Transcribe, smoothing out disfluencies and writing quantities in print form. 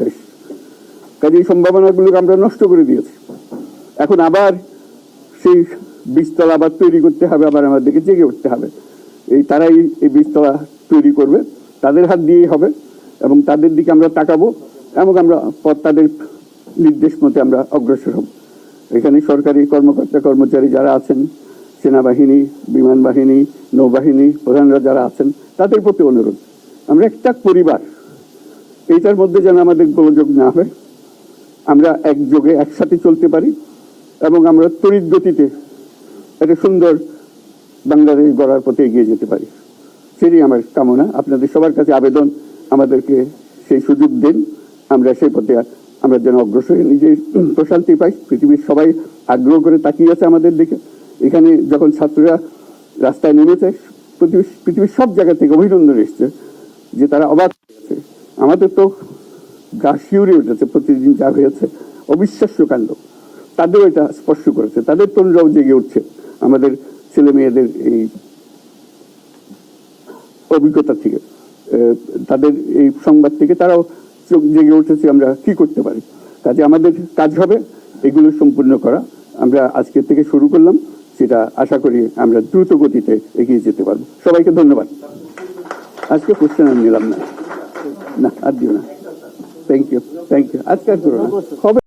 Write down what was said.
দেশ, কাজে এই সম্ভাবনাগুলোকে আমরা নষ্ট করে দিয়েছি। এখন আবার সেই বীজতলা আবার তৈরি করতে হবে, আবার আমাদেরকে জেগে উঠতে হবে। তারাই এই বীজতলা তৈরি করবে, তাদের হাত দিয়েই হবে, এবং তাদের দিকে আমরা তাকাবো এবং আমরা তাদের নির্দেশ মতে আমরা অগ্রসর হব। এখানে সরকারি কর্মকর্তা কর্মচারী যারা আছেন, সেনাবাহিনী, বিমান বাহিনী, নৌবাহিনী প্রধানরা যারা আছেন, তাদের প্রতি অনুরোধ, আমরা একটা পরিবার, এইটার মধ্যে যেন আমাদের গোলযোগ না হয়, আমরা একযোগে একসাথে চলতে পারি এবং আমরা তড়িৎ গতিতে একটা সুন্দর বাংলাদেশ গড়ার পথে এগিয়ে যেতে পারি। সেটাই আমার কামনা। আপনাদের সবার কাছে আবেদন, আমাদেরকে সেই সুযোগ দেন, আমরা সেই পথে আমরা যেন অগ্রসর নিজে প্রশান্তি পাই। পৃথিবীর সবাই আগ্রহ করে তাকিয়ে আছে আমাদের দিকে। এখানে যখন ছাত্ররা রাস্তায় নেমেছে, পৃথিবীর সব জায়গা থেকে অভিনন্দন এসছে, যে তারা অবাক হয়েছে। আমাদের তো গা শিউরে উঠেছে, প্রতিদিন যা হয়েছে অবিশ্বাস্য কাণ্ড। তাদেরও এটা স্পর্শ করেছে, তাদের তরুণরাও জেগে উঠছে আমাদের ছেলে মেয়েদের এই অভিজ্ঞতা থেকে, তাদের এই সংবাদ থেকে তারাও চোখ জেগে উঠেছে আমরা কি করতে পারি। কাজে আমাদের কাজ হবে এগুলো সম্পূর্ণ করা। আমরা আজকে থেকে শুরু করলাম, সেটা আশা করি আমরা দ্রুত গতিতে এগিয়ে যেতে পারবো। সবাইকে ধন্যবাদ। আজকে কোশ্চেন আর নিলাম না, আর দিও না। Thank you. আজকে আর করো না, হবে।